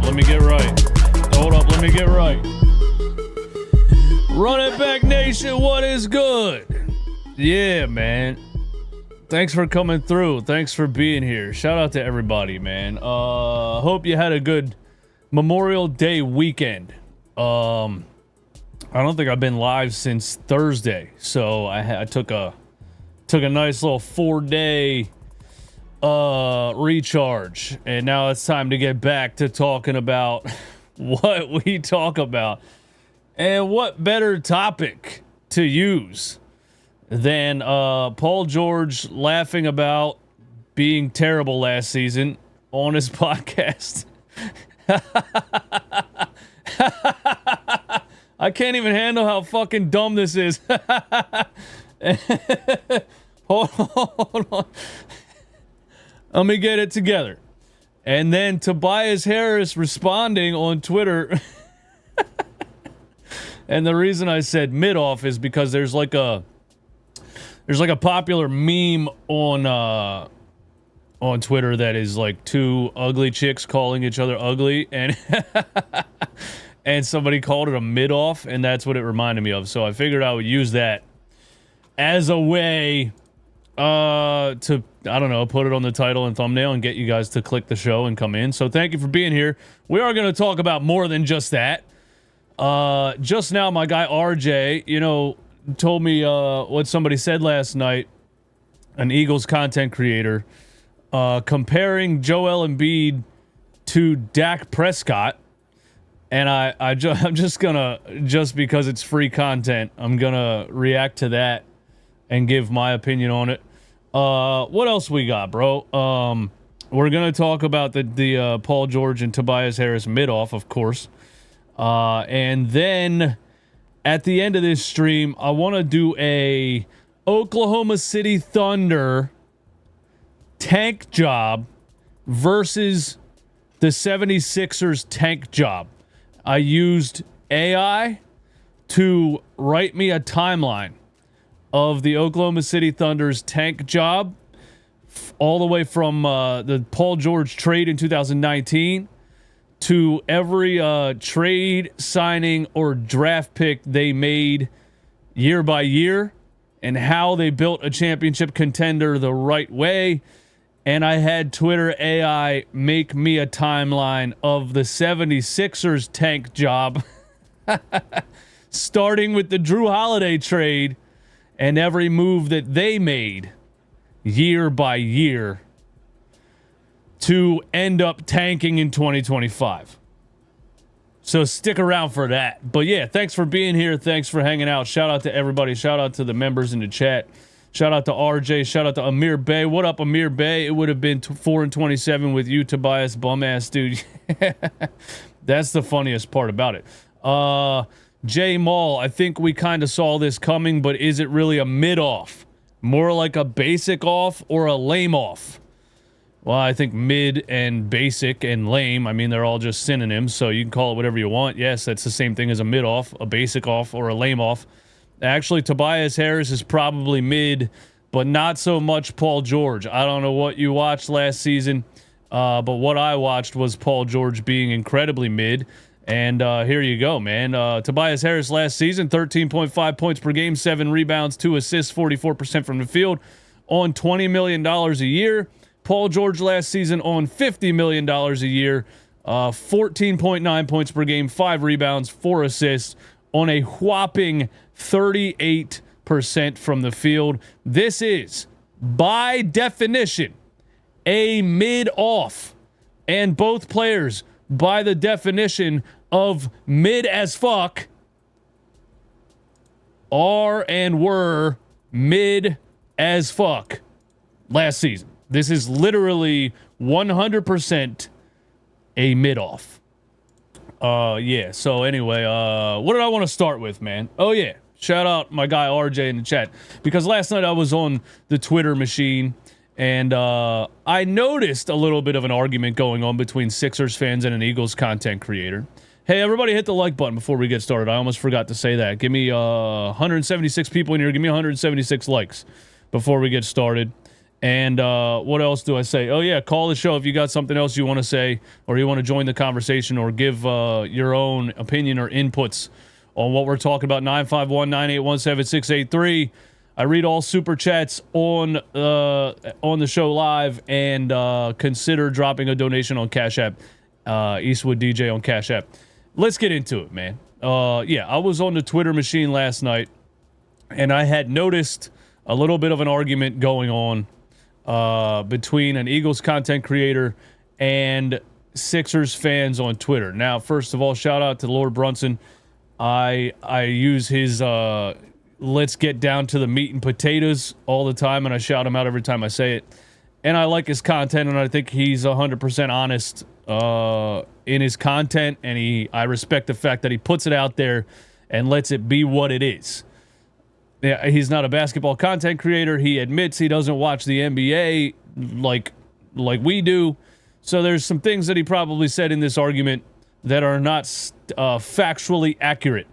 Let me get right. Hold up. Let me get right. Run it back, nation. What is good? Yeah, man. Thanks for coming through. Thanks for being here. Shout out to everybody, man. Hope you had a good Memorial Day weekend. I don't think I've been live since Thursday, so I took a nice little 4-day recharge, and now it's time to get back to talking about what we talk about. And what better topic to use than Paul George laughing about being terrible last season on his podcast. I can't even handle how fucking dumb this is. Hold on. Let me get it together. And then Tobias Harris responding on Twitter. And the reason I said mid-off is because there's like a popular meme on Twitter that is like two ugly chicks calling each other ugly, and and somebody called it a mid-off, and that's what it reminded me of. So I figured I would use that as a way to, I don't know, put it on the title and thumbnail and get you guys to click the show and come in. So thank you for being here. We are going to talk about more than just that. Just now, my guy RJ, told me what somebody said last night, an Eagles content creator, comparing Joel Embiid to Dak Prescott. And I'm just gonna, just because it's free content, I'm gonna react to that and give my opinion on it. What else we got, bro? We're gonna talk about the Paul George and Tobias Harris mid-off, of course. And then at the end of this stream, I want to do a Oklahoma City Thunder tank job versus the 76ers tank job. I used AI to write me a timeline of the Oklahoma City Thunder's tank job all the way from the Paul George trade in 2019 to every trade, signing, or draft pick they made year by year, and how they built a championship contender the right way. And I had Twitter AI make me a timeline of the 76ers tank job, starting with the Drew Holiday trade and every move that they made year by year to end up tanking in 2025. So stick around for that. But yeah, thanks for being here. Thanks for hanging out. Shout out to everybody. Shout out to the members in the chat. Shout out to RJ. Shout out to Amir Bey. What up, Amir Bey? It would have been 4-27 with you, Tobias, bum-ass dude. That's the funniest part about it. J Mall, I think we kind of saw this coming, but is it really a mid-off? More like a basic off or a lame off? Well, I think mid and basic and lame, I mean, they're all just synonyms, so you can call it whatever you want. Yes, that's the same thing as a mid-off, a basic off, or a lame off. Actually, Tobias Harris is probably mid, but not so much Paul George. I don't know what you watched last season, but what I watched was Paul George being incredibly mid. And here you go, man. Tobias Harris last season, 13.5 points per game, 7 rebounds, 2 assists, 44% from the field, on $20 million a year. Paul George last season on $50 million a year, 14.9 points per game, 5 rebounds, 4 assists, on a whopping 38% from the field. This is, by definition, a mid-off. And both players, by the definition of mid as fuck, are and were mid as fuck last season. This is literally 100% a mid-off. Yeah, so anyway, what did I want to start with, man? Oh, yeah. Shout out my guy RJ in the chat. Because last night I was on the Twitter machine, and I noticed a little bit of an argument going on between Sixers fans and an Eagles content creator. Hey, everybody hit the like button before we get started. I almost forgot to say that. Give me 176 people in here. Give me 176 likes before we get started. And what else do I say? Oh, yeah, call the show if you got something else you want to say or you want to join the conversation or give your own opinion or inputs on what we're talking about. 951-981-7683. I read all super chats on the show live, and consider dropping a donation on Cash App. Eastwood DJ on Cash App. Let's get into it, man. Yeah, I was on the Twitter machine last night, and I had noticed a little bit of an argument going on between an Eagles content creator and Sixers fans on Twitter. Now, first of all, shout out to Lord Brunson. I use his let's get down to the meat and potatoes all the time, and I shout him out every time I say it. And I like his content, and I think he's 100% honest in his content, and I respect the fact that he puts it out there and lets it be what it is. Yeah, he's not a basketball content creator. He admits he doesn't watch the NBA like we do. So there's some things that he probably said in this argument that are not factually accurate.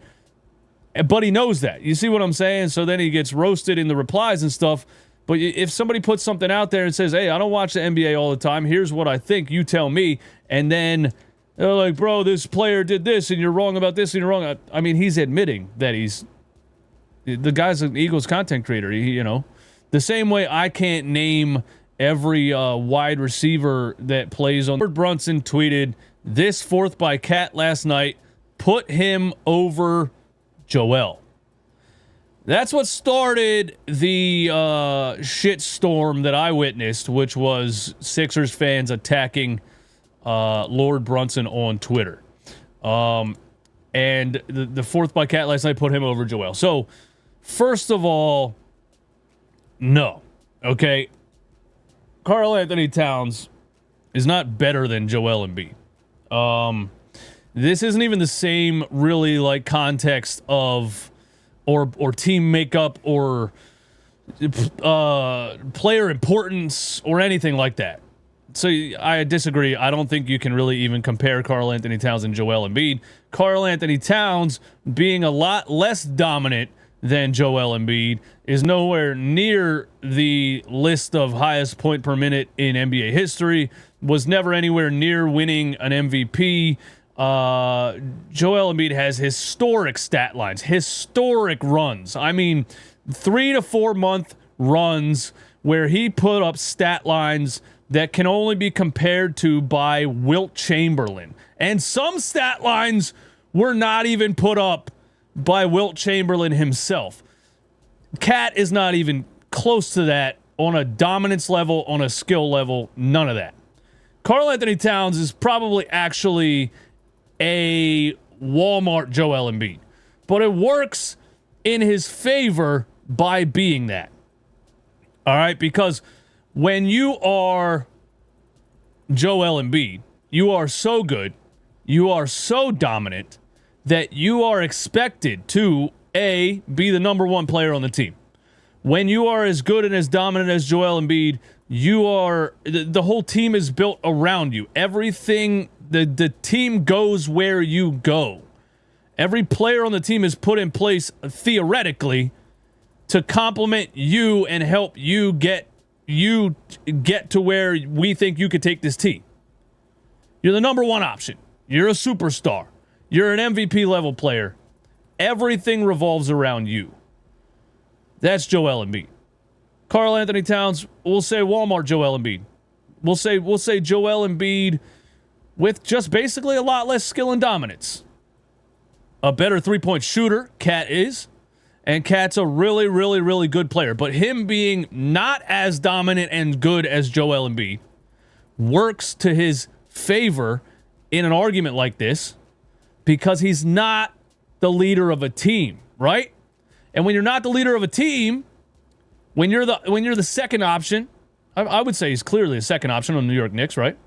But he knows that. You see what I'm saying? So then he gets roasted in the replies and stuff. But if somebody puts something out there and says, hey, I don't watch the NBA all the time. Here's what I think. You tell me. And then they're like, bro, this player did this and you're wrong about this and you're wrong. I mean, he's admitting that the guy's an Eagles content creator. The same way I can't name every wide receiver that plays on. Brunson tweeted this fourth by Cat last night. Put him over Joel. That's what started the shit storm that I witnessed, which was Sixers fans attacking Lord Brunson on Twitter. And the fourth by Cat last night put him over Joel. So, first of all, no. Okay? Karl Anthony Towns is not better than Joel Embiid. This isn't even the same really like context of or team makeup or player importance or anything like that. So I disagree. I don't think you can really even compare Karl Anthony Towns and Joel Embiid. Karl Anthony Towns being a lot less dominant than Joel Embiid is nowhere near the list of highest point per minute in NBA history, was never anywhere near winning an MVP. Joel Embiid has historic stat lines, historic runs. I mean, 3 to 4 month runs where he put up stat lines that can only be compared to by Wilt Chamberlain. And some stat lines were not even put up by Wilt Chamberlain himself. Cat is not even close to that on a dominance level, on a skill level, none of that. Karl Anthony Towns is probably actually a Walmart Joel Embiid, but it works in his favor by being that. All right, because when you are Joel Embiid, you are so good, you are so dominant that you are expected to be the number one player on the team. When you are as good and as dominant as Joel Embiid, the whole team is built around you. Everything, the team goes where you go. Every player on the team is put in place theoretically to complement you and help you get to where we think you could take this team. You're the number one option. You're a superstar. You're an MVP level player. Everything revolves around you. That's Joel Embiid. Karl Anthony Towns, we'll say Walmart Joel Embiid. We'll say Joel Embiid with just basically a lot less skill and dominance. A better three-point shooter, Cat is. And Cat's a really, really, really good player. But him being not as dominant and good as Joel Embiid works to his favor in an argument like this because he's not the leader of a team, right? And when you're not the leader of a team, when you're the second option, I would say he's clearly a second option on the New York Knicks, right?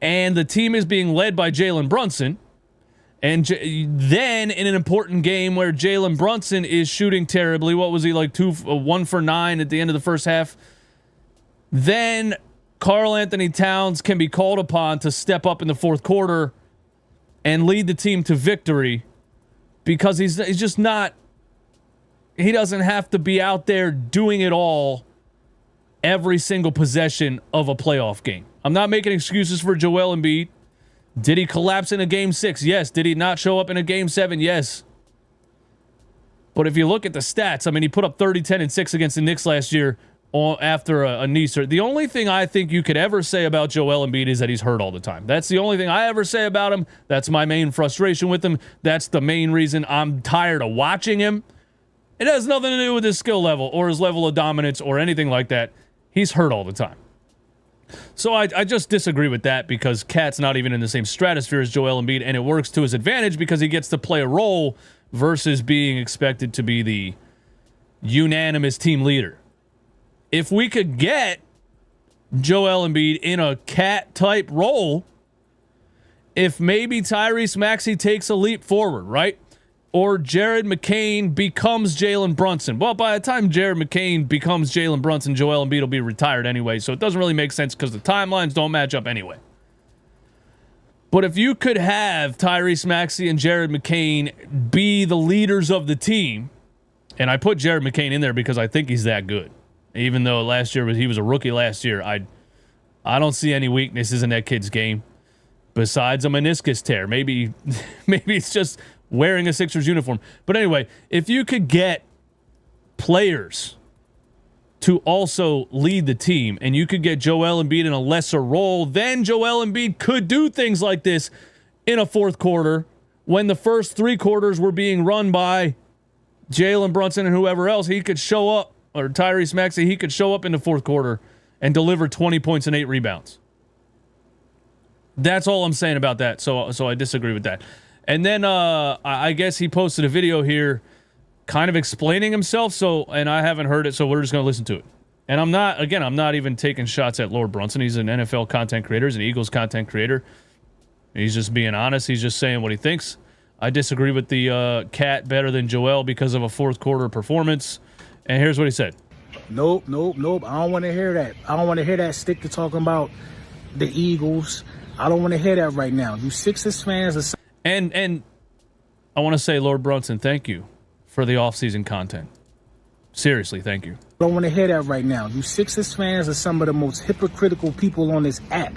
And the team is being led by Jalen Brunson. And then in an important game where Jalen Brunson is shooting terribly, what was he, like 1 for 9 at the end of the first half? Then Karl Anthony Towns can be called upon to step up in the fourth quarter and lead the team to victory because he's just not. He doesn't have to be out there doing it all every single possession of a playoff game. I'm not making excuses for Joel Embiid. Did he collapse in a game 6? Yes. Did he not show up in a game 7? Yes. But if you look at the stats, I mean, he put up 30, 10, and 6 against the Knicks last year after a knee surgery. The only thing I think you could ever say about Joel Embiid is that he's hurt all the time. That's the only thing I ever say about him. That's my main frustration with him. That's the main reason I'm tired of watching him. It has nothing to do with his skill level or his level of dominance or anything like that. He's hurt all the time. So I just disagree with that because Cat's not even in the same stratosphere as Joel Embiid, and it works to his advantage because he gets to play a role versus being expected to be the unanimous team leader. If we could get Joel Embiid in a Cat-type role, if maybe Tyrese Maxey takes a leap forward, right? Or Jared McCain becomes Jalen Brunson. Well, by the time Jared McCain becomes Jalen Brunson, Joel Embiid will be retired anyway, so it doesn't really make sense because the timelines don't match up anyway. But if you could have Tyrese Maxey and Jared McCain be the leaders of the team, and I put Jared McCain in there because I think he's that good. Even though last year he was a rookie last year, I don't see any weaknesses in that kid's game besides a meniscus tear. Maybe it's just wearing a Sixers uniform. But anyway, if you could get players to also lead the team and you could get Joel Embiid in a lesser role, then Joel Embiid could do things like this in a fourth quarter when the first 3 quarters were being run by Jalen Brunson and whoever else. He could show up, or Tyrese Maxey, he could show up in the fourth quarter and deliver 20 points and 8 rebounds. That's all I'm saying about that. So I disagree with that. And then I guess he posted a video here kind of explaining himself. And I haven't heard it, so we're just going to listen to it. And I'm not even taking shots at Lord Brunson. He's an NFL content creator. He's an Eagles content creator. He's just being honest. He's just saying what he thinks. I disagree with the Cat better than Joel because of a fourth quarter performance. And here's what he said. Nope. I don't want to hear that. I don't want to hear that stick to talking about the Eagles. I don't want to hear that right now. You Sixers fans are... And I want to say, Lord Brunson, thank you for the offseason content. Seriously, thank you. I don't want to hear that right now. You Sixers fans are some of the most hypocritical people on this app.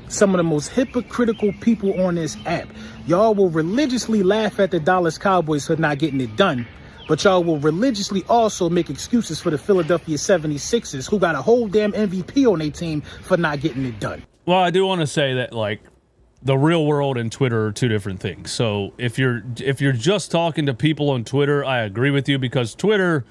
Some of the most hypocritical people on this app. Y'all will religiously laugh at the Dallas Cowboys for not getting it done. But y'all will religiously also make excuses for the Philadelphia 76ers, who got a whole damn MVP on their team, for not getting it done. Well, I do want to say that, like, the real world and Twitter are two different things. So if you're just talking to people on Twitter, I agree with you because Twitter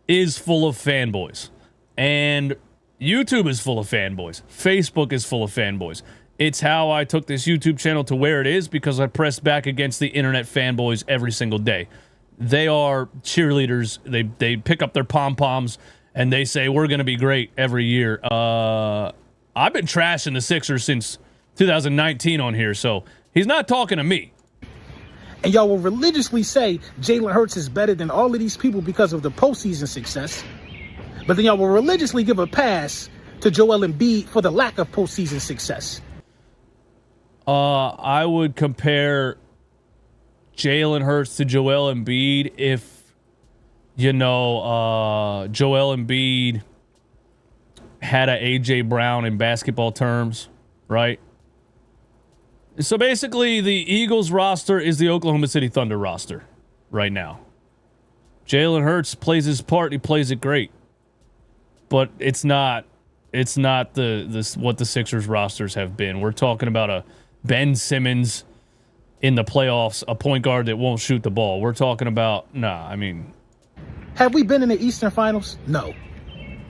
is full of fanboys. And YouTube is full of fanboys. Facebook is full of fanboys. It's how I took this YouTube channel to where it is because I pressed back against the internet fanboys every single day. They are cheerleaders. They pick up their pom-poms and they say, we're going to be great every year. I've been trashing the Sixers since 2019 on here, so he's not talking to me. And y'all will religiously say Jalen Hurts is better than all of these people because of the postseason success. But then y'all will religiously give a pass to Joel Embiid for the lack of postseason success. I would compare Jalen Hurts to Joel Embiid if, Joel Embiid had a A.J. Brown in basketball terms, right? So basically, the Eagles roster is the Oklahoma City Thunder roster right now. Jalen Hurts plays his part. He plays it great. But it's not what the Sixers rosters have been. We're talking about a Ben Simmons in the playoffs, a point guard that won't shoot the ball. We're talking about, have we been in the Eastern Finals? No.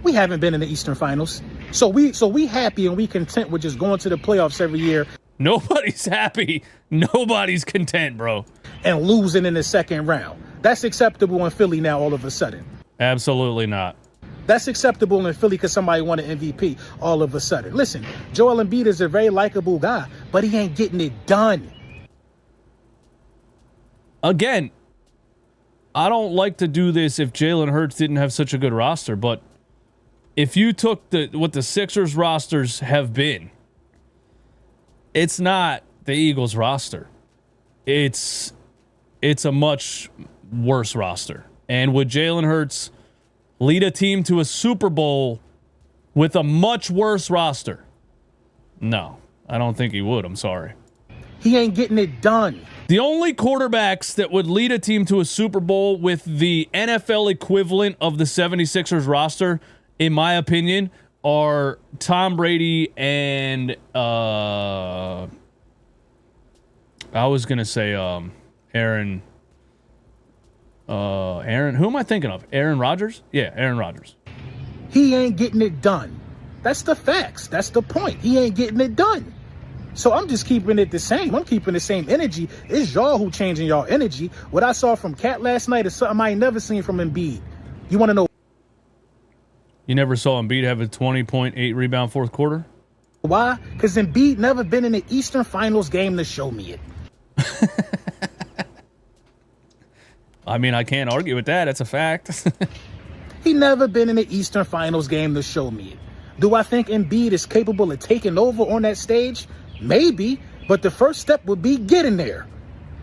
We haven't been in the Eastern Finals. So we happy and we content with just going to the playoffs every year. Nobody's happy. Nobody's content, bro. And losing in the second round. That's acceptable in Philly now all of a sudden. Absolutely not. That's acceptable in Philly because somebody won an MVP all of a sudden. Listen, Joel Embiid is a very likable guy, but he ain't getting it done. Again, I don't like to do this if Jalen Hurts didn't have such a good roster, but if you took what the Sixers rosters have been, it's not the Eagles roster. It's a much worse roster. And would Jalen Hurts lead a team to a Super Bowl with a much worse roster? No, I don't think he would. I'm sorry. He ain't getting it done. The only quarterbacks that would lead a team to a Super Bowl with the NFL equivalent of the 76ers roster, in my opinion, are Tom Brady and I was gonna say Aaron. Who am I thinking of? Aaron Rodgers? Yeah, Aaron Rodgers. He ain't getting it done. That's the facts. That's the point. He ain't getting it done. So I'm just keeping it the same. I'm keeping the same energy. It's y'all who changing y'all energy. What I saw from Cat last night is something I ain't never seen from Embiid. You want to know? You never saw Embiid have a 20.8 rebound fourth quarter? Why? Because Embiid never been in the Eastern Finals game to show me it. I mean, I can't argue with that. That's a fact. He never been in the Eastern Finals game to show me it. Do I think Embiid is capable of taking over on that stage? Maybe, but the first step would be getting there.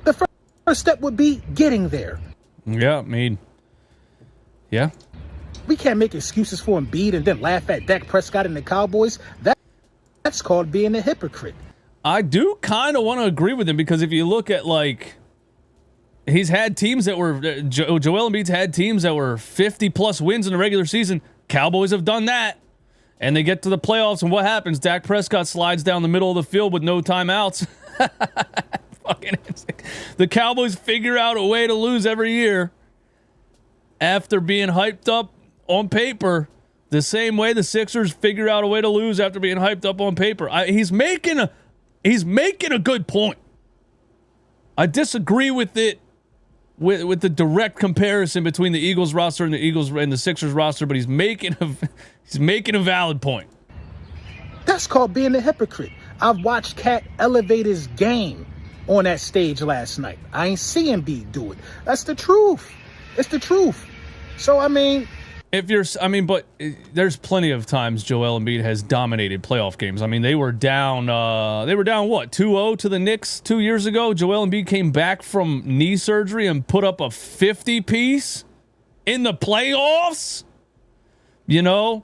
The first step would be getting there. Yeah, I mean, yeah. We can't make excuses for Embiid and then laugh at Dak Prescott and the Cowboys. That's called being a hypocrite. I do kind of want to agree with him because if you look at, like, he's had teams that were, Joel Embiid's had teams that were 50-plus wins in the regular season. Cowboys have done that. And they get to the playoffs, and what happens? Dak Prescott slides down the middle of the field with no timeouts. Fucking the Cowboys figure out a way to lose every year after being hyped up on paper, the same way the Sixers figure out a way to lose after being hyped up on paper. He's making a good point. I disagree with it with the direct comparison between the Eagles roster and the Sixers roster, but he's making a valid point. That's called being a hypocrite. I've watched Cat elevate his game on that stage last night. I ain't see Embiid do it. That's the truth. It's the truth. So but there's plenty of times Joel Embiid has dominated playoff games. I mean, they were down what, 2-0 to the Knicks 2 years ago. Joel Embiid came back from knee surgery and put up a 50-piece in the playoffs. You know,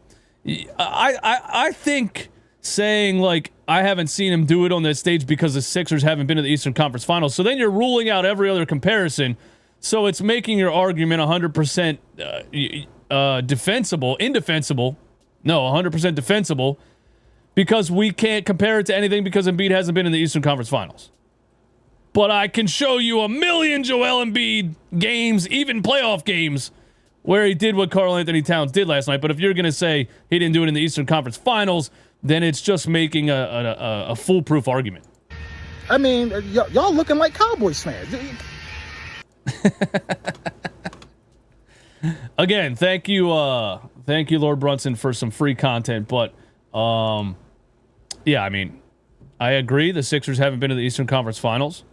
I think saying, like, I haven't seen him do it on that stage because the Sixers haven't been to the Eastern Conference Finals. So then you're ruling out every other comparison. So it's making your argument 100% indefensible. No, 100% defensible, because we can't compare it to anything because Embiid hasn't been in the Eastern Conference Finals. But I can show you a million Joel Embiid games, even playoff games, where he did what Karl Anthony Towns did last night. But if you're going to say he didn't do it in the Eastern Conference Finals, then it's just making a foolproof argument. I mean, y'all looking like Cowboys fans. Again, thank you, Lord Brunson, for some free content. But, yeah, I mean, I agree. The Sixers haven't been to the Eastern Conference Finals.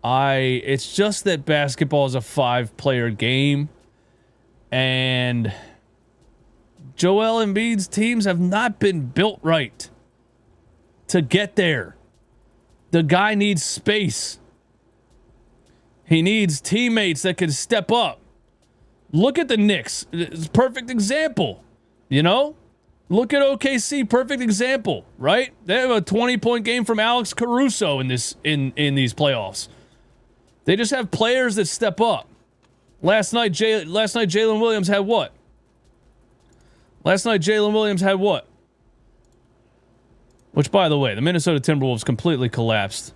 It's just that basketball is a 5-player game, and Joel Embiid's teams have not been built right to get there. The guy needs space. He needs teammates that can step up. Look at the Knicks. It's a perfect example. You know? Look at OKC. Perfect example, right? They have a 20-point game from Alex Caruso in these playoffs. They just have players that step up. Last night Jalen Williams had what? Which, by the way, the Minnesota Timberwolves completely collapsed.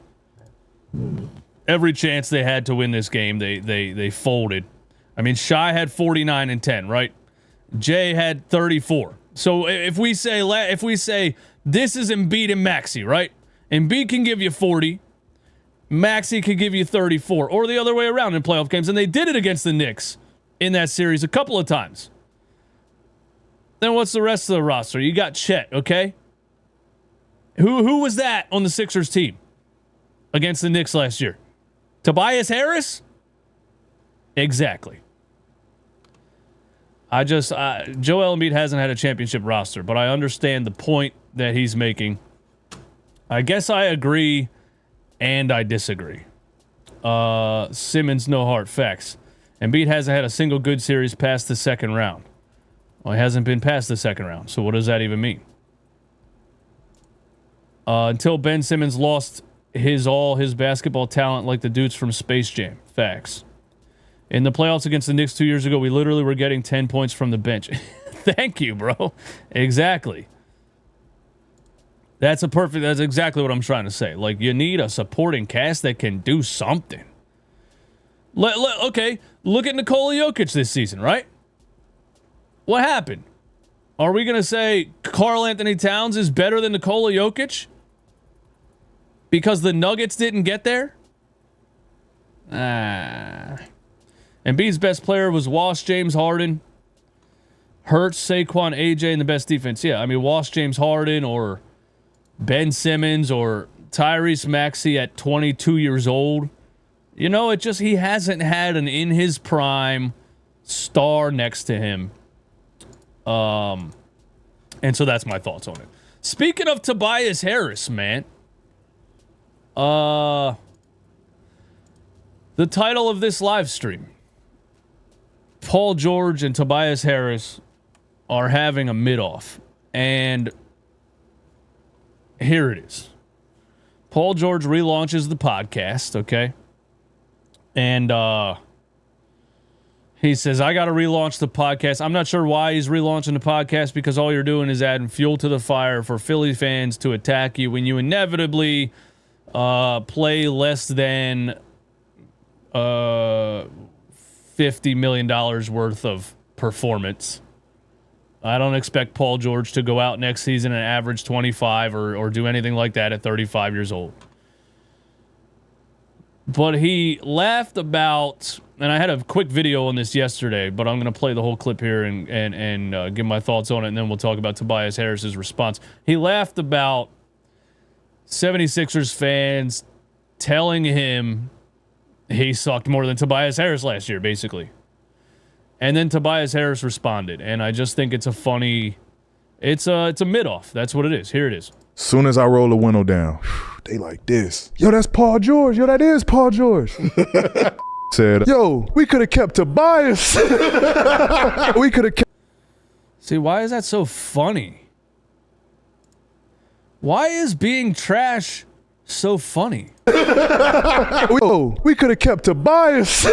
Every chance they had to win this game, they folded. I mean, Shai had 49 and 10, right? Jay had 34. So if we say this is Embiid and Maxey, right? Embiid can give you 40. Maxey could give you 34, or the other way around in playoff games, and they did it against the Knicks in that series a couple of times. Then what's the rest of the roster? You got Chet, okay? Who was that on the Sixers team against the Knicks last year? Tobias Harris? Exactly. Joel Embiid hasn't had a championship roster, but I understand the point that he's making. I guess I agree and I disagree. Simmons, no hard facts. Embiid hasn't had a single good series past the second round. Well, he hasn't been past the second round, so what does that even mean? Until Ben Simmons lost all his basketball talent like the dudes from Space Jam. Facts. In the playoffs against the Knicks 2 years ago, we literally were getting 10 points from the bench. Thank you, bro. Exactly. That's exactly what I'm trying to say. Like, you need a supporting cast that can do something. Okay, look at Nikola Jokic this season, right? What happened? Are we going to say Karl Anthony Towns is better than Nikola Jokic? Because the Nuggets didn't get there? Embiid's best player was Walsh, James Harden, Hurts, Saquon, AJ, and the best defense. Yeah, I mean, Walsh, James Harden, or Ben Simmons, or Tyrese Maxey at 22 years old. You know, he hasn't had an in his prime star next to him. And so that's my thoughts on it. Speaking of Tobias Harris, man. The title of this live stream. Paul George and Tobias Harris are having a mid-off. And here it is. Paul George relaunches the podcast, okay? And he says, I got to relaunch the podcast. I'm not sure why he's relaunching the podcast, because all you're doing is adding fuel to the fire for Philly fans to attack you when you inevitably play less than $50 million worth of performance. I don't expect Paul George to go out next season and average 25 or do anything like that at 35 years old. But he laughed about, and I had a quick video on this yesterday, but I'm going to play the whole clip here and give my thoughts on it, and then we'll talk about Tobias Harris's response. He laughed about 76ers fans telling him he sucked more than Tobias Harris last year, basically. And then Tobias Harris responded, and I just think it's a funny, it's a mid-off. That's what it is. Here it is. Soon as I roll the window down, they like this. Yo, that's Paul George. Yo, that is Paul George. Said, yo, we could have kept Tobias. We could have kept. See, why is that so funny? Why is being trash so funny? Yo, we could have kept Tobias.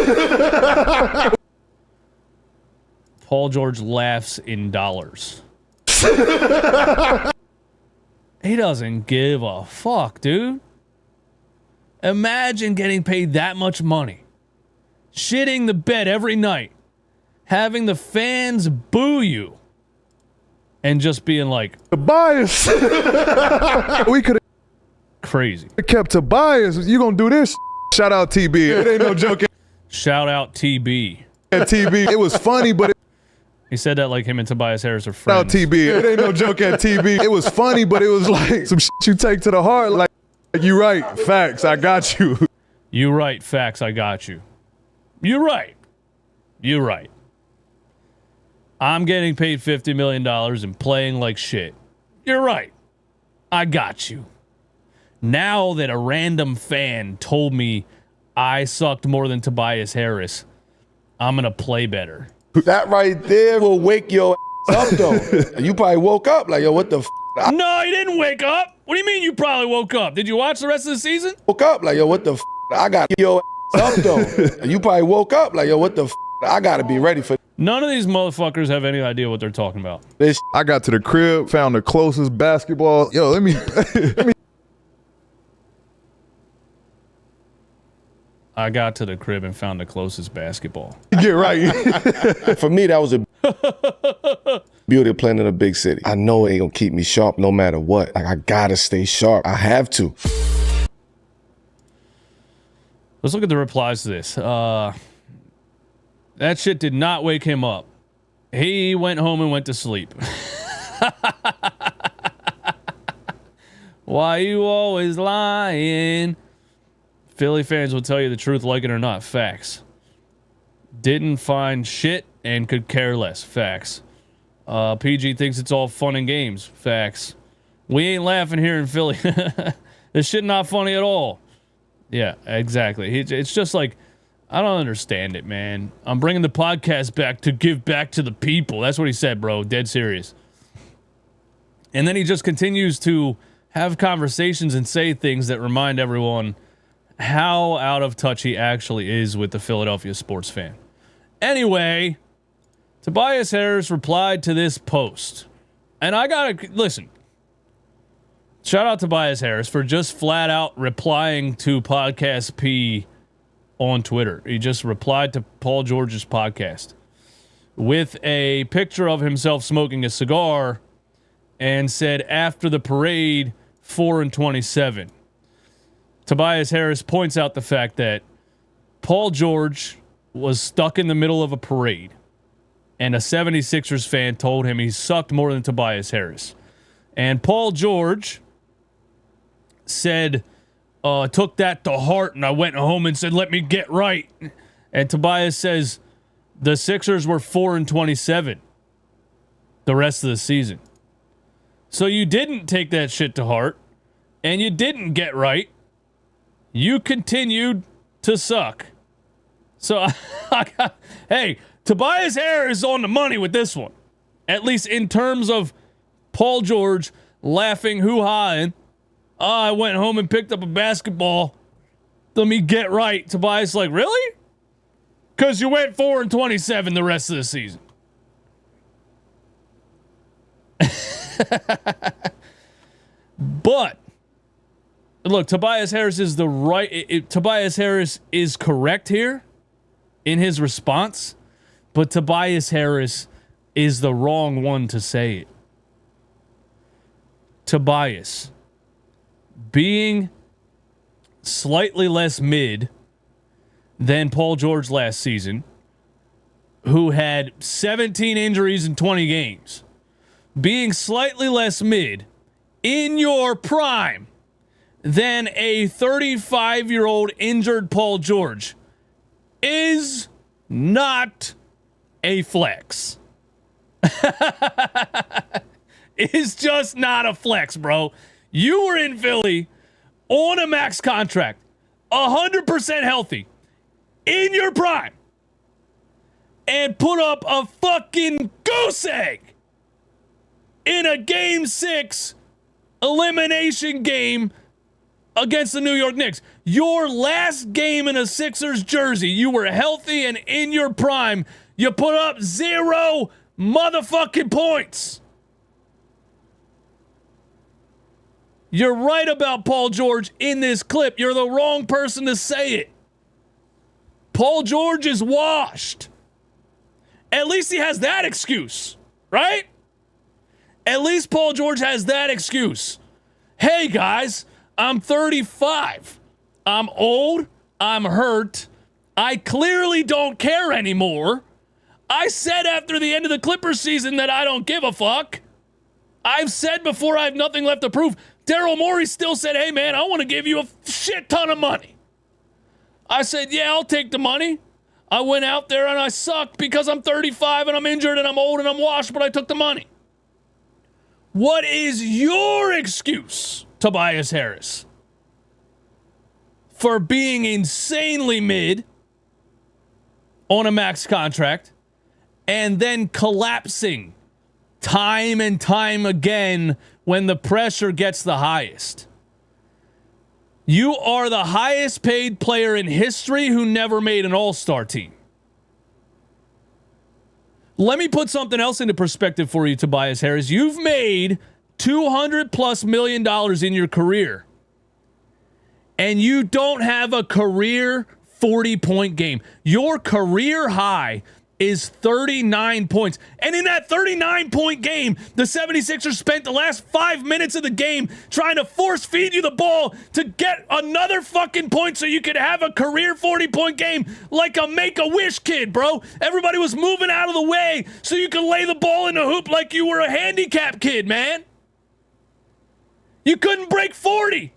Paul George laughs in dollars. He doesn't give a fuck, dude. Imagine getting paid that much money, shitting the bed every night, having the fans boo you, and just being like, Tobias. We could have crazy. kept Tobias. You gonna do this? Shout out TB. It ain't no joke. Shout out TB. At TB. It was funny, but He said that like him and Tobias Harris are shout out friends. TB. It ain't no joke at TB. It was funny, but it was like some shit you take to the heart. Like you right. Facts. I got you. You right, facts, I got you. You right. You right. I'm getting paid $50 million and playing like shit. You're right. I got you. Now that a random fan told me I sucked more than Tobias Harris, I'm going to play better. That right there will wake your ass up, though. You probably woke up like, yo, what the f? No, he didn't wake up. What do you mean you probably woke up? Did you watch the rest of the season? Woke up like, yo, what the f? I got your ass up, though. You probably woke up like, yo, what the f? I got to be ready for None of these motherfuckers have any idea what they're talking about. this. I got to the crib, found the closest basketball. Yo, let me. I got to the crib and found the closest basketball. Get right. For me, that was a beauty of playing in a big city. I know it ain't gonna keep me sharp no matter what. Like, I gotta stay sharp. I have to. Let's look at the replies to this. That shit did not wake him up. He went home and went to sleep. Why you always lying? Philly fans will tell you the truth, like it or not. Facts. Didn't find shit and could care less. Facts. PG thinks it's all fun and games. Facts. We ain't laughing here in Philly. This shit not funny at all. Yeah, exactly. It's just like, I don't understand it, man. I'm bringing the podcast back to give back to the people. That's what he said, bro. Dead serious. And then he just continues to have conversations and say things that remind everyone how out of touch he actually is with the Philadelphia sports fan. Anyway, Tobias Harris replied to this post. And I gotta, listen. Shout out Tobias Harris for just flat out replying to Podcast P on Twitter. He just replied to Paul George's podcast with a picture of himself smoking a cigar and said, after the parade, 4-27. Tobias Harris points out the fact that Paul George was stuck in the middle of a parade and a 76ers fan told him he sucked more than Tobias Harris. And Paul George said, took that to heart, and I went home and said, let me get right. And Tobias says the Sixers were 4-27 the rest of the season. So you didn't take that shit to heart, and you didn't get right. You continued to suck. So, hey, Tobias Harris is on the money with this one. At least in terms of Paul George laughing hoo-haing. I went home and picked up a basketball. Let me get right. Tobias like, really? Because you went 4-27 the rest of the season. But look, Tobias Harris is Tobias Harris is correct here in his response, but Tobias Harris is the wrong one to say it. Tobias being slightly less mid than Paul George last season, who had 17 injuries in 20 games, being slightly less mid in your prime than a 35-year-old injured Paul George is not a flex. It's just not a flex, bro. You were in Philly on a max contract, 100% healthy, in your prime, and put up a fucking goose egg in a Game 6 elimination game against the New York Knicks. Your last game in a Sixers jersey, you were healthy and in your prime. You put up 0 motherfucking points. You're right about Paul George in this clip. You're the wrong person to say it. Paul George is washed. At least he has that excuse, right? At least Paul George has that excuse. Hey, guys, I'm 35. I'm old. I'm hurt. I clearly don't care anymore. I said after the end of the Clippers season that I don't give a fuck. I've said before I have nothing left to prove. Daryl Morey still said, hey, man, I want to give you a shit ton of money. I said, yeah, I'll take the money. I went out there and I sucked because I'm 35 and I'm injured and I'm old and I'm washed, but I took the money. What is your excuse, Tobias Harris, for being insanely mid on a max contract and then collapsing time and time again when the pressure gets the highest? You are the highest paid player in history who never made an all-star team. Let me put something else into perspective for you, Tobias Harris. You've made $200+ million in your career, and you don't have a career 40-point game. Your career high is 39 points. And in that 39-point game, the 76ers spent the last 5 minutes of the game trying to force feed you the ball to get another fucking point so you could have a career 40-point game like a Make-A-Wish kid, bro. Everybody was moving out of the way so you could lay the ball in the hoop like you were a handicap kid, man. You couldn't break 40.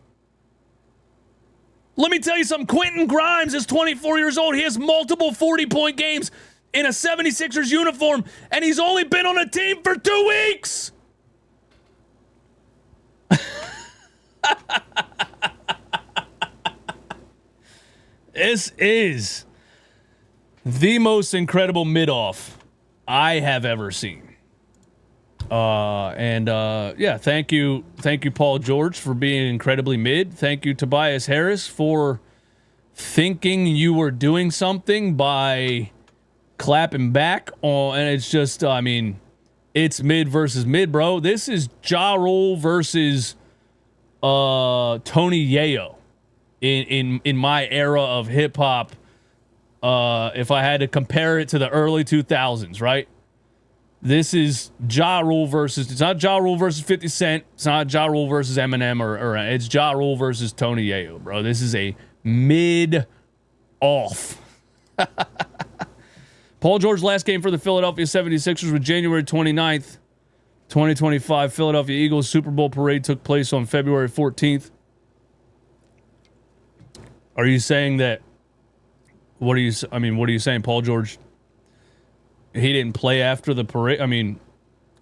Let me tell you something. Quentin Grimes is 24 years old. He has multiple 40-point games in a 76ers uniform, and he's only been on a team for 2 weeks. This is the most incredible mid-off I have ever seen. Yeah, thank you, Paul George, for being incredibly mid. Thank you, Tobias Harris, for thinking you were doing something by clapping back on. And it's just, I mean, it's mid versus mid, bro. This is Ja Rule versus Tony Yayo in my era of hip hop. If I had to compare it to the early 2000s, right? This is Ja Rule versus, it's not Ja Rule versus 50 Cent. It's not Ja Rule versus Eminem or it's Ja Rule versus Tony Yayo, bro. This is a mid-off. Paul George's last game for the Philadelphia 76ers was January 29th, 2025. Philadelphia Eagles Super Bowl parade took place on February 14th. Are you saying that, what are you saying, Paul George? He didn't play after the parade. I mean,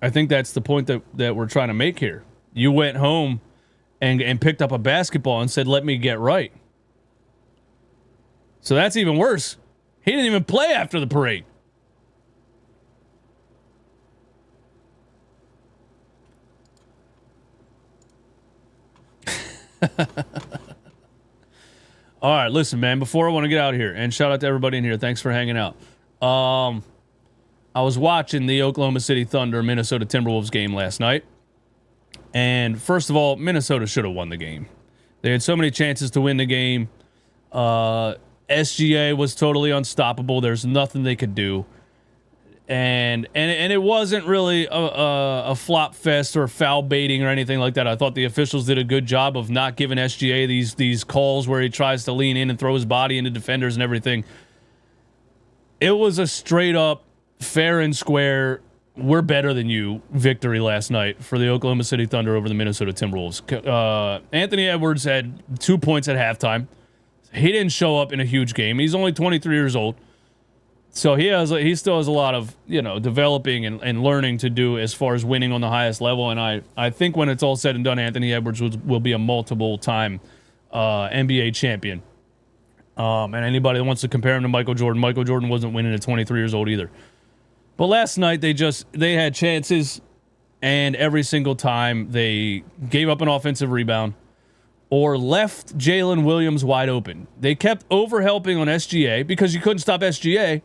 I think that's the point that we're trying to make here. You went home and picked up a basketball and said, let me get right. So that's even worse. He didn't even play after the parade. All right, listen, man, before I want to get out of here, and shout out to everybody in here. Thanks for hanging out. I was watching the Oklahoma City Thunder Minnesota Timberwolves game last night. And first of all, Minnesota should have won the game. They had so many chances to win the game. SGA was totally unstoppable. There's nothing they could do. And it wasn't really a flop fest or foul baiting or anything like that. I thought the officials did a good job of not giving SGA these calls where he tries to lean in and throw his body into defenders and everything. It was a straight up fair and square, we're better than you victory last night for the Oklahoma City Thunder over the Minnesota Timberwolves. Anthony Edwards had 2 points at halftime. He didn't show up in a huge game. He's only 23 years old. So he still has a lot of, developing and learning to do as far as winning on the highest level. And I think when it's all said and done, Anthony Edwards will be a multiple-time NBA champion. And anybody that wants to compare him to Michael Jordan wasn't winning at 23 years old either. But last night they had chances, and every single time they gave up an offensive rebound or left Jalen Williams wide open. They kept overhelping on SGA because you couldn't stop SGA.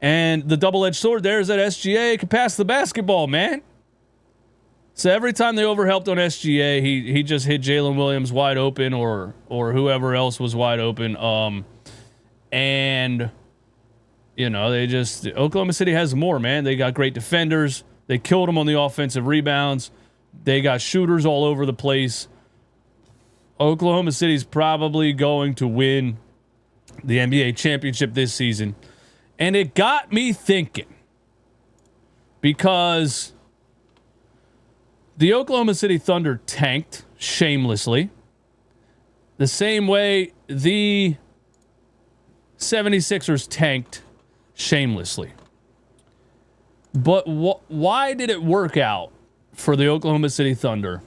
And the double-edged sword there is that SGA could pass the basketball, man. So every time they overhelped on SGA, he just hit Jalen Williams wide open or whoever else was wide open. Oklahoma City has more, man. They got great defenders. They killed them on the offensive rebounds. They got shooters all over the place. Oklahoma City's probably going to win the NBA championship this season. And it got me thinking, because the Oklahoma City Thunder tanked shamelessly the same way the 76ers tanked shamelessly. But why did it work out for the Oklahoma City Thunder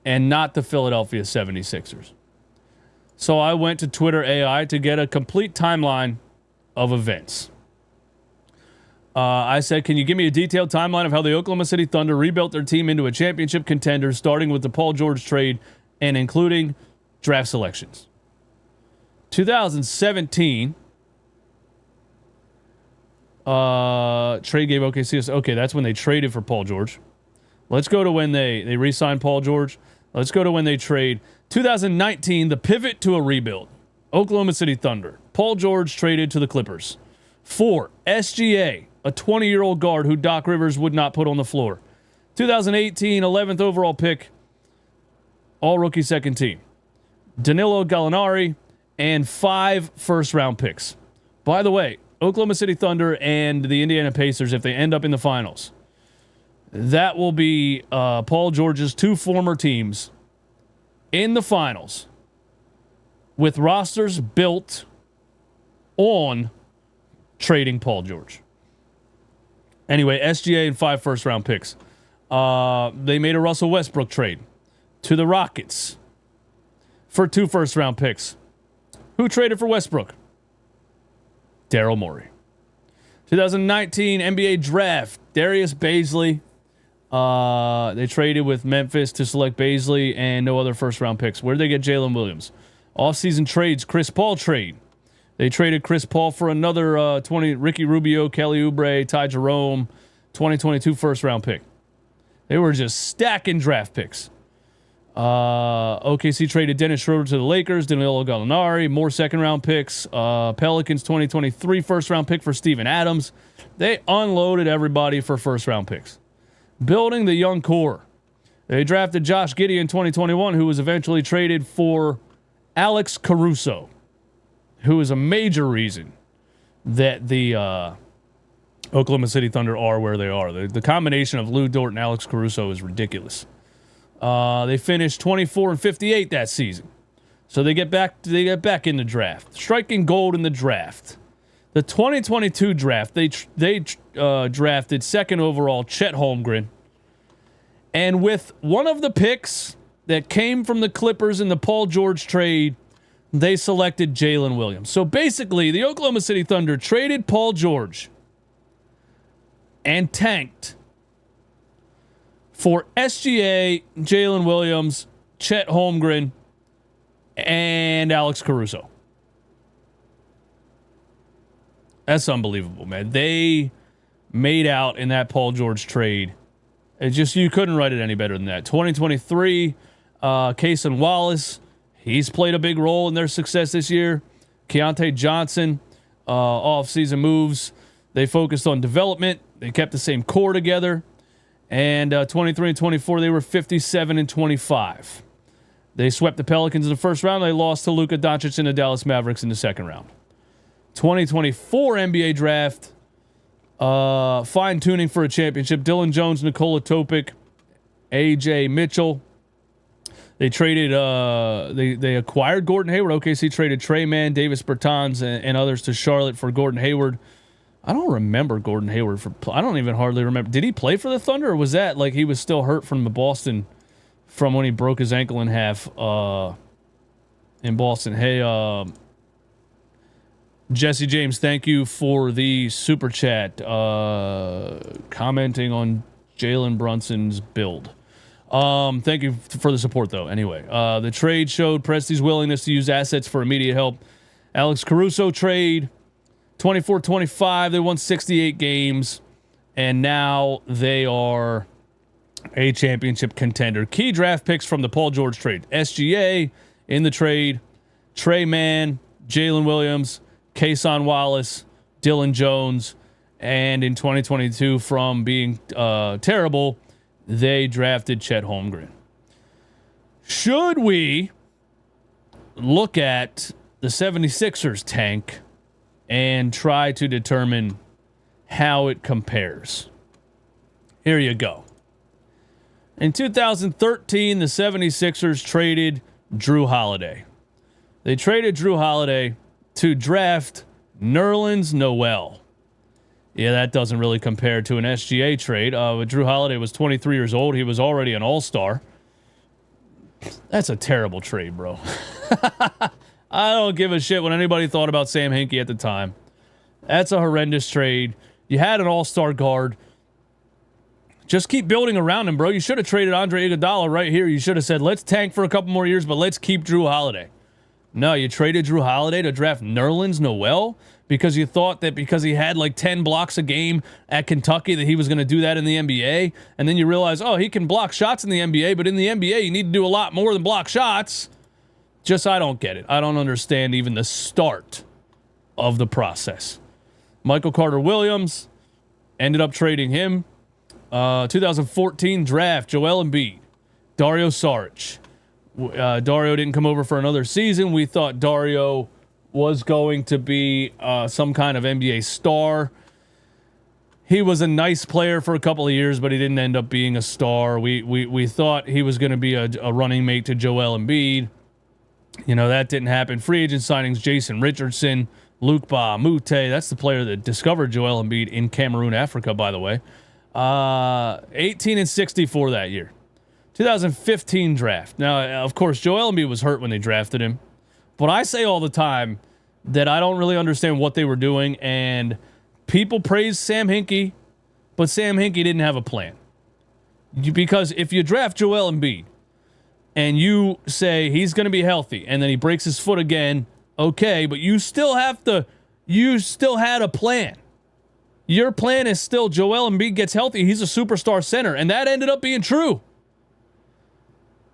and not the Philadelphia 76ers? So I went to Twitter AI to get a complete timeline of events. I said, can you give me a detailed timeline of how the Oklahoma City Thunder rebuilt their team into a championship contender, starting with the Paul George trade and including draft selections? 2017, trade gave OKC. Okay, that's when they traded for Paul George. Let's go to when they re-signed Paul George. Let's go to when they trade. 2019, the pivot to a rebuild. Oklahoma City Thunder. Paul George traded to the Clippers. 4, SGA, a 20-year-old guard who Doc Rivers would not put on the floor. 2018, 11th overall pick, all-rookie second team. Danilo Gallinari, and 5 first-round picks. By the way, Oklahoma City Thunder and the Indiana Pacers, if they end up in the finals, that will be Paul George's 2 former teams in the finals with rosters built on trading Paul George. Anyway, SGA and 5 first-round picks. They made a Russell Westbrook trade to the Rockets for 2 first-round picks. Who traded for Westbrook? Daryl Morey. 2019 NBA Draft, Darius Baisley. They traded with Memphis to select Baisley and no other first-round picks. Where'd they get Jalen Williams? Off-season trades, Chris Paul trade. They traded Chris Paul for another 20, Ricky Rubio, Kelly Oubre, Ty Jerome, 2022 first-round pick. They were just stacking draft picks. OKC traded Dennis Schroeder to the Lakers, Danilo Gallinari, more second-round picks. Pelicans 2023 first-round pick for Steven Adams. They unloaded everybody for first-round picks. Building the young core. They drafted Josh Giddey in 2021, who was eventually traded for Alex Caruso, who is a major reason that the Oklahoma City Thunder are where they are. The combination of Lou Dort and Alex Caruso is ridiculous. They finished 24-58 that season, so they get back in the draft, striking gold in the draft. The 2022 draft, they drafted second overall Chet Holmgren, and with one of the picks that came from the Clippers in the Paul George trade, they selected Jalen Williams. So basically, the Oklahoma City Thunder traded Paul George and tanked for SGA, Jalen Williams, Chet Holmgren, and Alex Caruso. That's unbelievable, man. They made out in that Paul George trade. It just, you couldn't write it any better than that. 2023, Cason Wallace, he's played a big role in their success this year. Keontae Johnson, off-season moves. They focused on development. They kept the same core together. And 23 and 24, they were 57 and 25. They swept the Pelicans in the first round. They lost to Luka Doncic and the Dallas Mavericks in the second round. 2024 NBA draft, fine-tuning for a championship. Dylan Jones, Nikola Topic, AJ Mitchell. They traded, they acquired Gordon Hayward. OKC traded Trey Mann, Davis Bertans, and others to Charlotte for Gordon Hayward. I don't remember Gordon Hayward I don't even hardly remember. Did he play for the Thunder, or was that like he was still hurt from the Boston, from when he broke his ankle in half in Boston? Hey, Jesse James, thank you for the super chat, commenting on Jalen Brunson's build. Thank you for the support, though. Anyway, the trade showed Presti's willingness to use assets for immediate help. Alex Caruso trade, 24-25. They won 68 games, and now they are a championship contender. Key draft picks from the Paul George trade. SGA in the trade, Trey Mann, Jalen Williams, Cason Wallace, Dylan Jones, and in 2022, from being terrible, they drafted Chet Holmgren. Should we look at the 76ers tank and try to determine how it compares? Here you go. In 2013, the 76ers traded Drew Holiday. They traded Drew Holiday to draft Nerlens Noel. Yeah, that doesn't really compare to an SGA trade. Drew Holiday was 23 years old. He was already an all-star. That's a terrible trade, bro. I don't give a shit what anybody thought about Sam Hinkie at the time. That's a horrendous trade. You had an all-star guard. Just keep building around him, bro. You should have traded Andre Iguodala right here. You should have said, let's tank for a couple more years, but let's keep Drew Holiday. No, you traded Drew Holiday to draft Nerlens Noel because you thought that because he had like 10 blocks a game at Kentucky that he was going to do that in the NBA. And then you realize, oh, he can block shots in the NBA, but in the NBA you need to do a lot more than block shots. Just, I don't get it. I don't understand even the start of the process. Michael Carter-Williams, ended up trading him. 2014 draft, Joel Embiid, Dario Saric. Dario didn't come over for another season. We thought Dario was going to be some kind of NBA star. He was a nice player for a couple of years, but he didn't end up being a star. We thought he was going to be a running mate to Joel Embiid. You know, that didn't happen. Free agent signings, Jason Richardson, Luke Ba-Mute. That's the player that discovered Joel Embiid in Cameroon, Africa, by the way. 18 and 64 that year. 2015 draft. Now, of course, Joel Embiid was hurt when they drafted him. But I say all the time, that I don't really understand what they were doing. And people praise Sam Hinkie, but Sam Hinkie didn't have a plan. Because if you draft Joel Embiid and you say he's going to be healthy and then he breaks his foot again, okay, but you still had a plan. Your plan is still Joel Embiid gets healthy, he's a superstar center, and that ended up being true.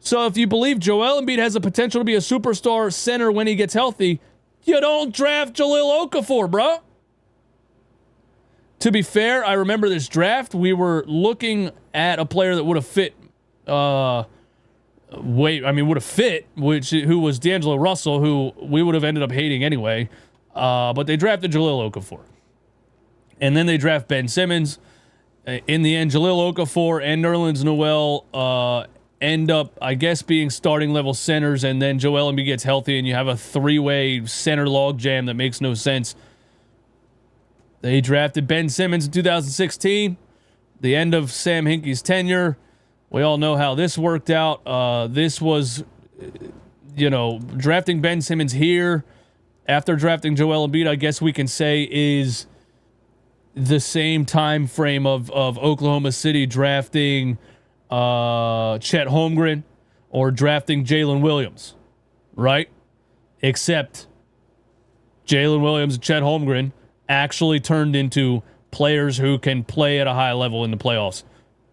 So if you believe Joel Embiid has the potential to be a superstar center when he gets healthy, you don't draft Jahlil Okafor, bro. To be fair, I remember this draft. We were looking at a player that would have fit. Who was D'Angelo Russell, who we would have ended up hating anyway. But they drafted Jahlil Okafor, and then they draft Ben Simmons. In the end, Jahlil Okafor and Nerlens Noel end up, I guess, being starting level centers, and then Joel Embiid gets healthy, and you have a three-way center logjam that makes no sense. They drafted Ben Simmons in 2016, the end of Sam Hinkie's tenure. We all know how this worked out. This was, drafting Ben Simmons here after drafting Joel Embiid, I guess we can say, is the same frame of Oklahoma City drafting Chet Holmgren or drafting Jalen Williams, right? Except Jalen Williams and Chet Holmgren actually turned into players who can play at a high level in the playoffs,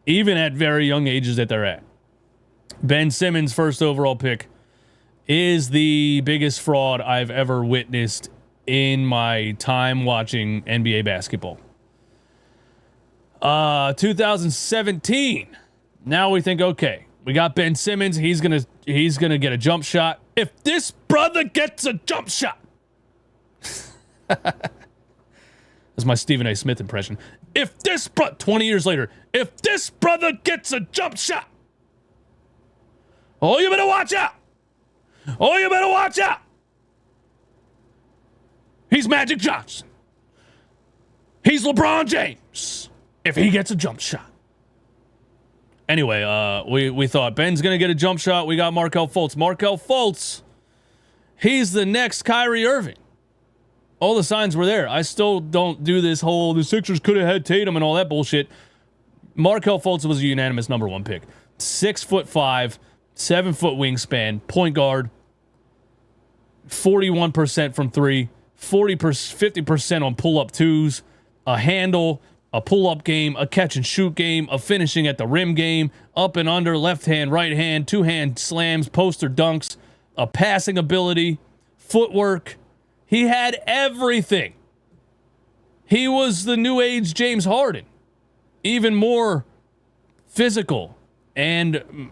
even at very young ages that they're at. Ben Simmons, first overall pick, is the biggest fraud I've ever witnessed in my time watching NBA basketball. 2017. Now we think, okay, we got Ben Simmons. He's gonna get a jump shot. If this brother gets a jump shot. That's my Stephen A. Smith impression. 20 years later, if this brother gets a jump shot, oh, you better watch out. Oh, you better watch out. He's Magic Johnson. He's LeBron James. If he gets a jump shot. Anyway, we thought Ben's going to get a jump shot. We got Markelle Fultz. Markelle Fultz, he's the next Kyrie Irving. All the signs were there. I still don't do this whole, the Sixers could have had Tatum and all that bullshit. Markelle Fultz was a unanimous number one pick. 6'5", 7-foot wingspan, point guard, 41% from three, 50% on pull-up twos, a handle, a pull-up game, a catch-and-shoot game, a finishing at the rim game, up and under, left hand, right hand, two-hand slams, poster dunks, a passing ability, footwork. He had everything. He was the new age James Harden, even more physical and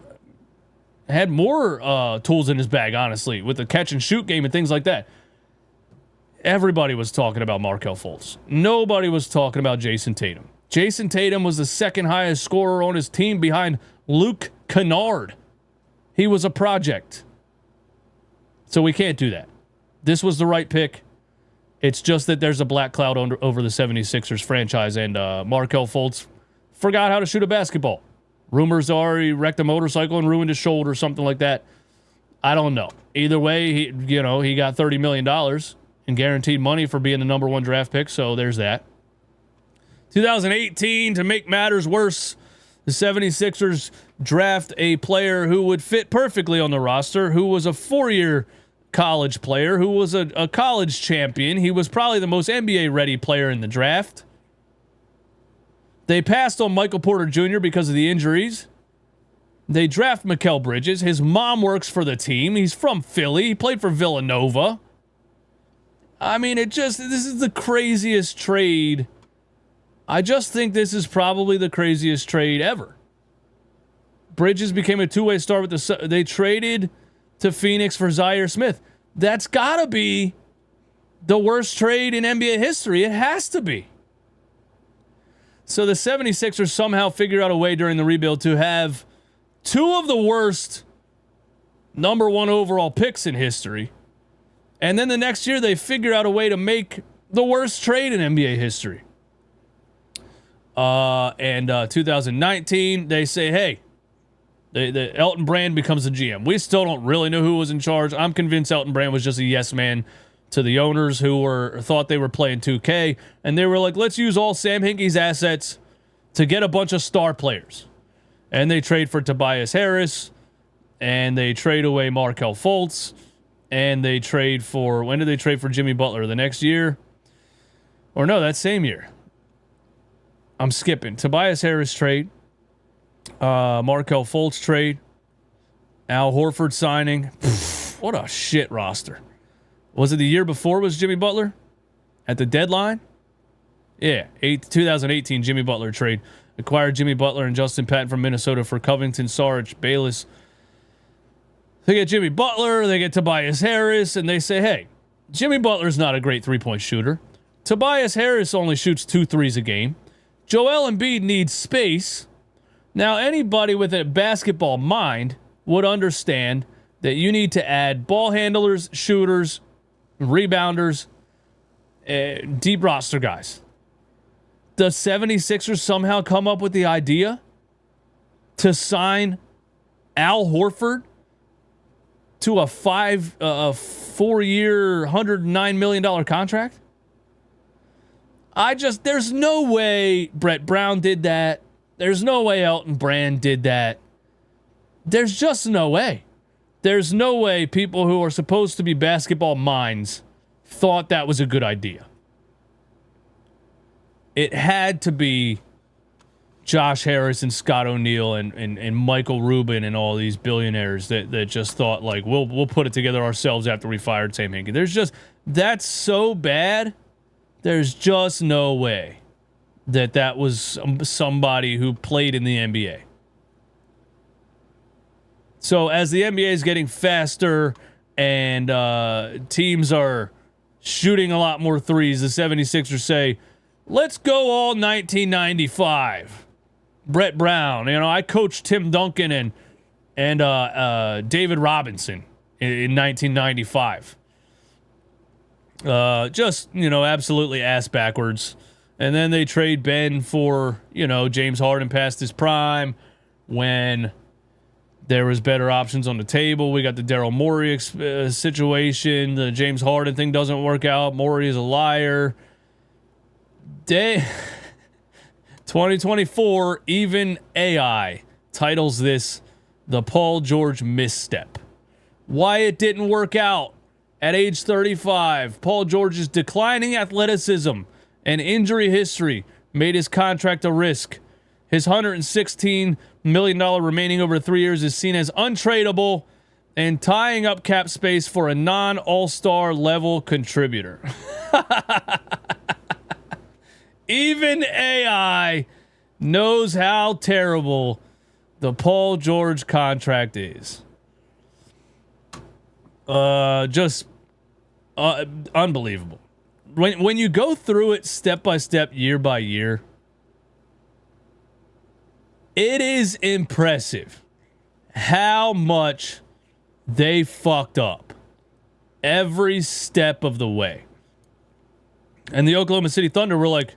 had more tools in his bag, honestly, with the catch-and-shoot game and things like that. Everybody was talking about Markelle Fultz. Nobody was talking about Jason Tatum. Jason Tatum was the second highest scorer on his team behind Luke Kennard. He was a project. So we can't do that. This was the right pick. It's just that there's a black cloud over the 76ers franchise, and Markelle Fultz forgot how to shoot a basketball. Rumors are he wrecked a motorcycle and ruined his shoulder or something like that. I don't know. Either way, he got $30 million in guaranteed money for being the number one draft pick, so there's that. 2018, to make matters worse, the 76ers draft a player who would fit perfectly on the roster, who was a 4-year college player, who was a college champion. He was probably the most NBA-ready player in the draft. They passed on Michael Porter Jr. because of the injuries. They draft Mikal Bridges. His mom works for the team. He's from Philly. He played for Villanova. I mean, this is the craziest trade. I just think this is probably the craziest trade ever. Bridges became a two-way star with they traded to Phoenix for Zaire Smith. That's got to be the worst trade in NBA history. It has to be. So the 76ers somehow figured out a way during the rebuild to have two of the worst number one overall picks in history. And then the next year they figure out a way to make the worst trade in NBA history. And 2019, they say, hey, the Elton Brand becomes the GM. We still don't really know who was in charge. I'm convinced Elton Brand was just a yes man to the owners who thought they were playing 2K, and they were like, let's use all Sam Hinkie's assets to get a bunch of star players. And they trade for Tobias Harris, and they trade away Markelle Fultz, and they trade for, when did they trade for Jimmy Butler? The next year? Or no, that same year. I'm skipping. Tobias Harris trade, Markelle Fultz trade, Al Horford signing. What a shit roster. Was it the year before was Jimmy Butler? At the deadline? Yeah, 2018 Jimmy Butler trade. Acquired Jimmy Butler and Justin Patton from Minnesota for Covington, Sarge, Bayless. They get Jimmy Butler, they get Tobias Harris, and they say, hey, Jimmy Butler's not a great three-point shooter. Tobias Harris only shoots 2 threes a game. Joel Embiid needs space. Now, anybody with a basketball mind would understand that you need to add ball handlers, shooters, rebounders, deep roster guys. The 76ers somehow come up with the idea to sign Al Horford to a 4-year, $109 million contract? There's no way Brett Brown did that. There's no way Elton Brand did that. There's just no way. There's no way people who are supposed to be basketball minds thought that was a good idea. It had to be Josh Harris and Scott O'Neal and Michael Rubin and all these billionaires that just thought, like, we'll put it together ourselves after we fired Sam Hinkie. That's so bad. There's just no way that was somebody who played in the NBA. So as the NBA is getting faster and teams are shooting a lot more threes, the 76ers say, let's go all 1995. Brett Brown. I coached Tim Duncan and David Robinson in 1995. Absolutely ass backwards. And then they trade Ben for, James Harden past his prime when there was better options on the table. We got the Daryl Morey situation. The James Harden thing doesn't work out. Morey is a liar. 2024, even AI titles this the Paul George misstep. Why it didn't work out at age 35. Paul George's declining athleticism and injury history made his contract a risk. His $116 million remaining over 3 years is seen as untradeable and tying up cap space for a non-all-star level contributor. Even AI knows how terrible the Paul George contract is. Unbelievable. When you go through it step by step, year by year, it is impressive how much they fucked up every step of the way. And the Oklahoma City Thunder were like,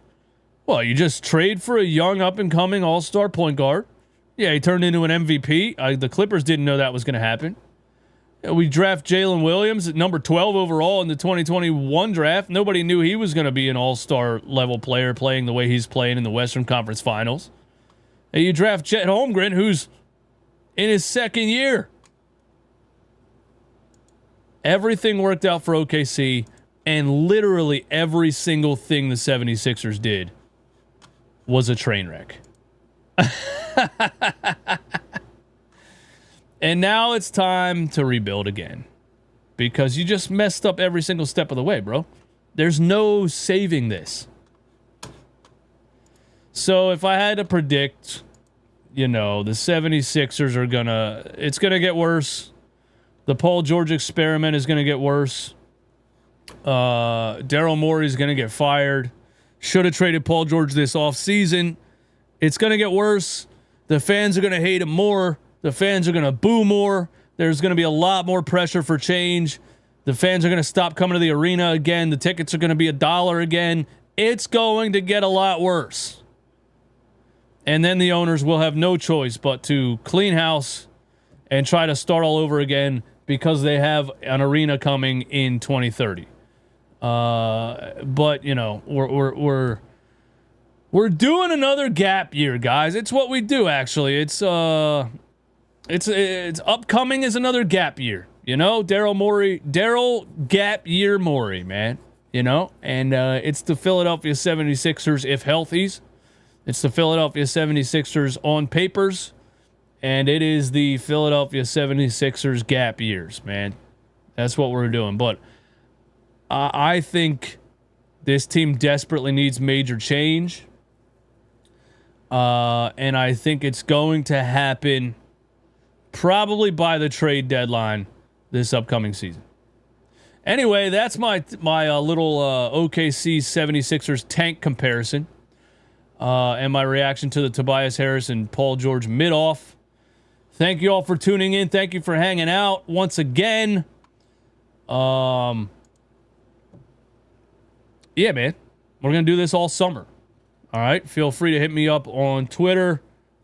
well, you just trade for a young up-and-coming all-star point guard. Yeah, he turned into an MVP. The Clippers didn't know that was going to happen. We draft Jalen Williams at number 12 overall in the 2021 draft. Nobody knew he was going to be an all-star level player playing the way he's playing in the Western Conference Finals. And you draft Chet Holmgren, who's in his second year. Everything worked out for OKC, and literally every single thing the 76ers did was a train wreck. And now it's time to rebuild again, because you just messed up every single step of the way, bro. There's no saving this. So if I had to predict, the 76ers are it's gonna get worse. The Paul George experiment is gonna get worse. Daryl Morey is gonna get fired. Should have traded Paul George this offseason. It's gonna get worse. The fans are gonna hate him more. The fans are going to boo more. There's going to be a lot more pressure for change. The fans are going to stop coming to the arena again. The tickets are going to be $1 again. It's going to get a lot worse. And then the owners will have no choice but to clean house and try to start all over again because they have an arena coming in 2030. But you know, we're doing another gap year, guys. It's what we do, actually. It's upcoming is another gap year. You know, Daryl Gap Year Morey, man. You know, and it's the Philadelphia 76ers if healthies. It's the Philadelphia 76ers on papers, and it is the Philadelphia 76ers gap years, man. That's what we're doing. But I think this team desperately needs major change. And I think it's going to happen probably by the trade deadline this upcoming season. Anyway, that's my little OKC 76ers tank comparison. And my reaction to the Tobias Harris and Paul George mid-off. Thank you all for tuning in. Thank you for hanging out once again. Yeah, man. We're going to do this all summer. All right? Feel free to hit me up on Twitter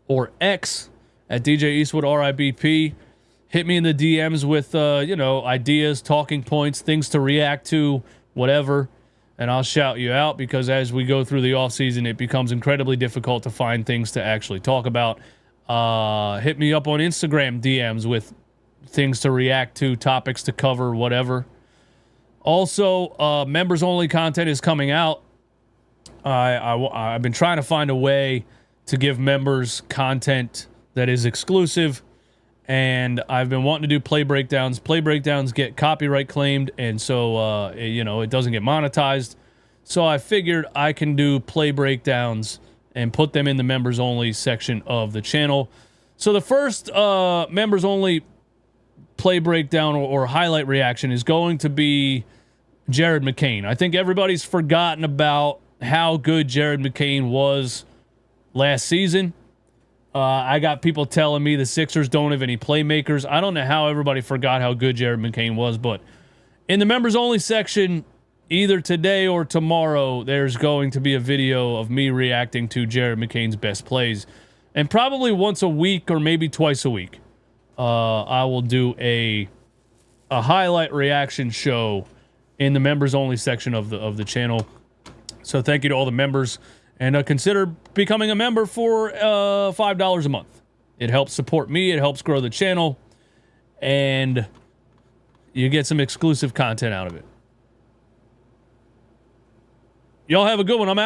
or X at DjEastwoodRIBP. Hit me in the DMs with, ideas, talking points, things to react to, whatever. And I'll shout you out because as we go through the offseason, it becomes incredibly difficult to find things to actually talk about. Hit me up on Instagram DMs with things to react to, topics to cover, whatever. Also, members-only content is coming out. I've been trying to find a way to give members content that is exclusive, and I've been wanting to do play breakdowns. Play breakdowns get copyright claimed, and so, it doesn't get monetized. So I figured I can do play breakdowns and put them in the members-only section of the channel. So the first members-only play breakdown or highlight reaction is going to be Jared McCain. I think everybody's forgotten about how good Jared McCain was last season. I got people telling me the Sixers don't have any playmakers. I don't know how everybody forgot how good Jared McCain was, but in the members-only section, either today or tomorrow, there's going to be a video of me reacting to Jared McCain's best plays. And probably once a week or maybe twice a week, I will do a highlight reaction show in the members-only section of the channel. So thank you to all the members. And consider becoming a member for $5 a month. It helps support me. It helps grow the channel. And you get some exclusive content out of it. Y'all have a good one. I'm out.